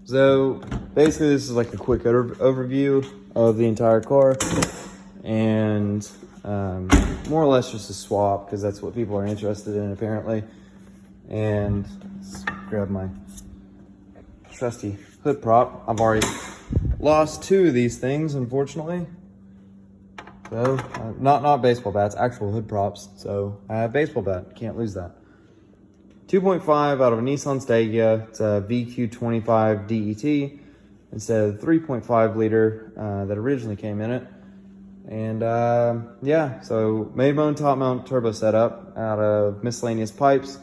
So basically this is like a quick overview of the entire car, and more or less just a swap because that's what people are interested in apparently. And let's grab my trusty hood prop. I've already lost 2 of these things, unfortunately. So not baseball bats, actual hood props. So I have baseball bat, can't lose that. 2.5 out of a Nissan Stagea. It's a vq25 det instead of the 3.5 liter that originally came in it. And yeah, so made my own top mount turbo setup out of miscellaneous pipes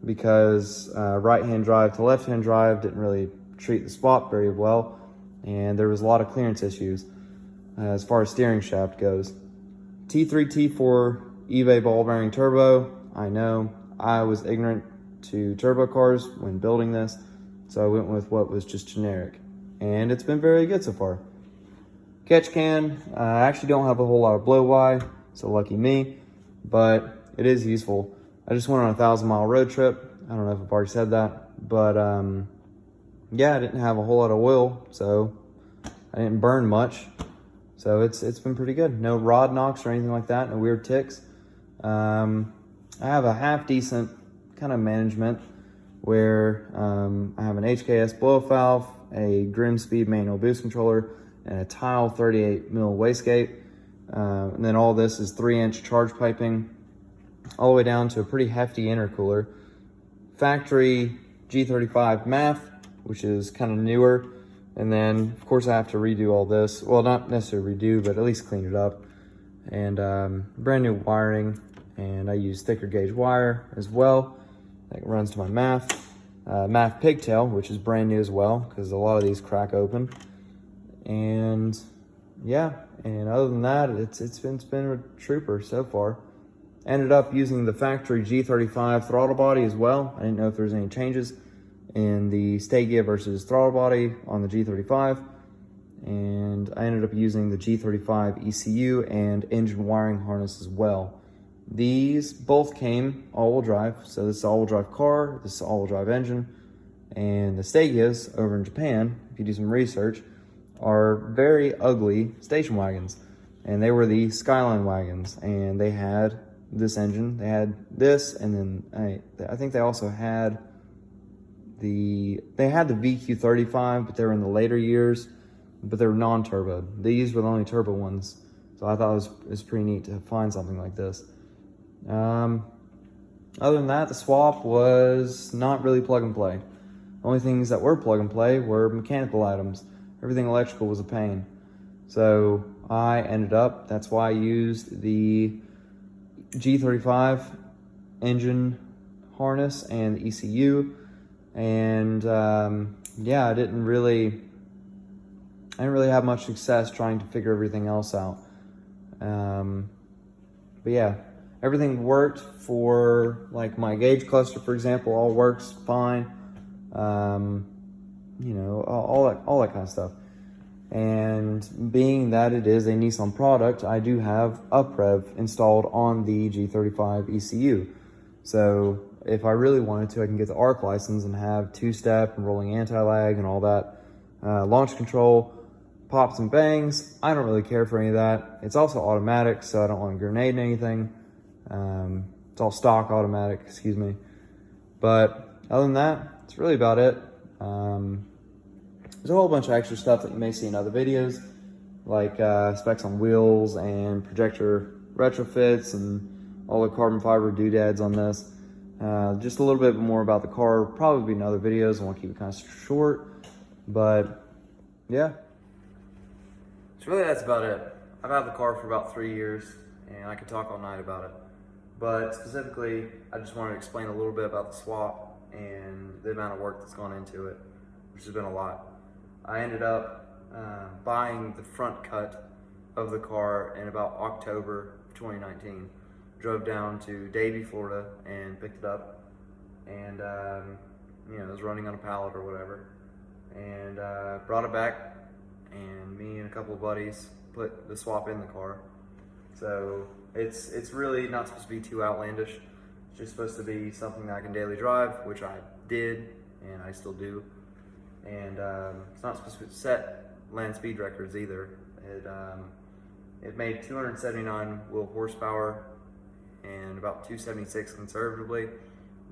because right-hand drive to left-hand drive didn't really treat the spot very well, and there was a lot of clearance issues as far as steering shaft goes. T3 T4 eBay ball bearing turbo. I know I was ignorant to turbo cars when building this, so I went with what was just generic, and it's been very good so far. Catch can, I actually don't have a whole lot of blow-by, so lucky me, but it is useful. I just went on a 1,000-mile road trip. I don't know if I've already said that, but yeah, I didn't have a whole lot of oil, so I didn't burn much. So it's been pretty good. No rod knocks or anything like that, no weird ticks. I have a half decent kind of management where I have an HKS blow-off valve, a Grimspeed manual boost controller, and a Tile 38 mil wastegate. And then all this is 3-inch charge piping, all the way down to a pretty hefty intercooler. Factory G35 MAF, which is kind of newer. And then, of course, I have to redo all this. Well, not necessarily redo, but at least clean it up. And brand new wiring. And I use thicker gauge wire as well. That runs to my MAF pigtail, which is brand new as well, because a lot of these crack open. And yeah, and other than that, it's been a trooper so far. Ended up using the factory G35 throttle body as well. I didn't know if there's any changes in the Stagea versus throttle body on the G35. And I ended up using the G35 ECU and engine wiring harness as well. These both came all-wheel drive. So this is an all-wheel drive car, this is an all-wheel drive engine. And the Stageas over in Japan, if you do some research, are very ugly station wagons. And they were the Skyline wagons, and they had this engine, they had this, and then I think they also had the vq35, but they were in the later years, but they were non-turbo. These were the only turbo ones, so I thought it was pretty neat to find something like this. Other than that, the swap was not really plug and play. The only things that were plug and play were mechanical items. Everything electrical was a pain. So I ended up, that's why I used the G35 engine harness and the ECU. And yeah, I didn't really have much success trying to figure everything else out. But yeah, everything worked for, like, my gauge cluster, for example, all works fine. You know, all that kind of stuff. And being that it is a Nissan product, I do have UpRev installed on the G35 ECU. So if I really wanted to, I can get the ARC license and have 2-step and rolling anti-lag and all that. Launch control, pops and bangs. I don't really care for any of that. It's also automatic, so I don't want to grenade anything. It's all stock automatic, excuse me. But other than that, it's really about it. There's a whole bunch of extra stuff that you may see in other videos, like specs on wheels and projector retrofits and all the carbon fiber doodads on this. Just a little bit more about the car, probably be in other videos. I want to keep it kind of short, but yeah. So really that's about it. I've had the car for about 3 years, and I could talk all night about it. But specifically, I just wanted to explain a little bit about the swap and the amount of work that's gone into it, which has been a lot. I ended up buying the front cut of the car in about October of 2019. Drove down to Davie, Florida, and picked it up. And you know, it was running on a pallet or whatever. And brought it back, and me and a couple of buddies put the swap in the car. So it's really not supposed to be too outlandish. It's just supposed to be something that I can daily drive, which I did, and I still do. and it's not supposed to set land speed records either. It made 279 wheel horsepower and about 276 conservatively.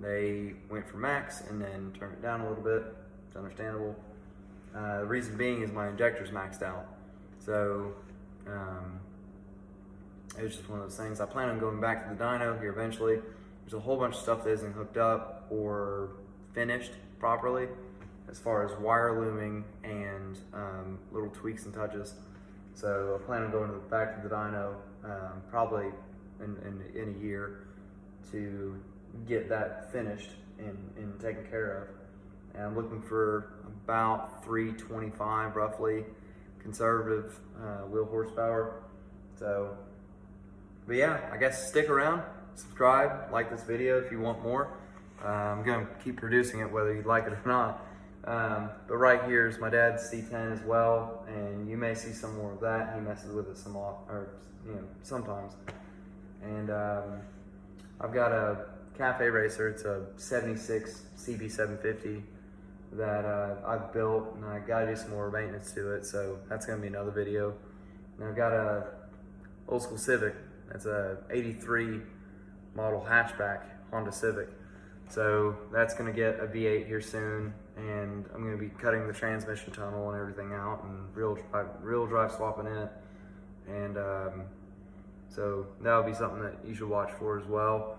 They went for max and then turned it down a little bit. It's understandable. The reason being is my injector's maxed out. So it was just one of those things. I plan on going back to the dyno here eventually. There's a whole bunch of stuff that isn't hooked up or finished properly as far as wire looming and little tweaks and touches. So I plan on going back to the dyno probably in a year to get that finished and taken care of. And I'm looking for about 325 roughly conservative wheel horsepower. So, but yeah, I guess stick around, subscribe, like this video if you want more. I'm gonna keep producing it whether you like it or not. But right here is my dad's C10 as well, and you may see some more of that. He messes with it some, or sometimes. And I've got a cafe racer. It's a 76 CB750 that I've built, and I gotta do some more maintenance to it. So that's gonna be another video. And I've got a old school Civic. That's a 83 model hatchback Honda Civic. So that's gonna get a V8 here soon, and I'm gonna be cutting the transmission tunnel and everything out and real drive swapping it. And so that'll be something that you should watch for as well,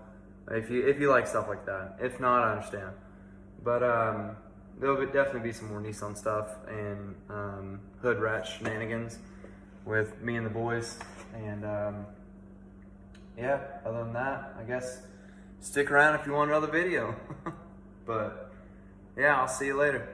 if you like stuff like that. If not, I understand. But there'll definitely be some more Nissan stuff and hood rat shenanigans with me and the boys. And yeah, other than that, I guess stick around if you want another video. But yeah, I'll see you later.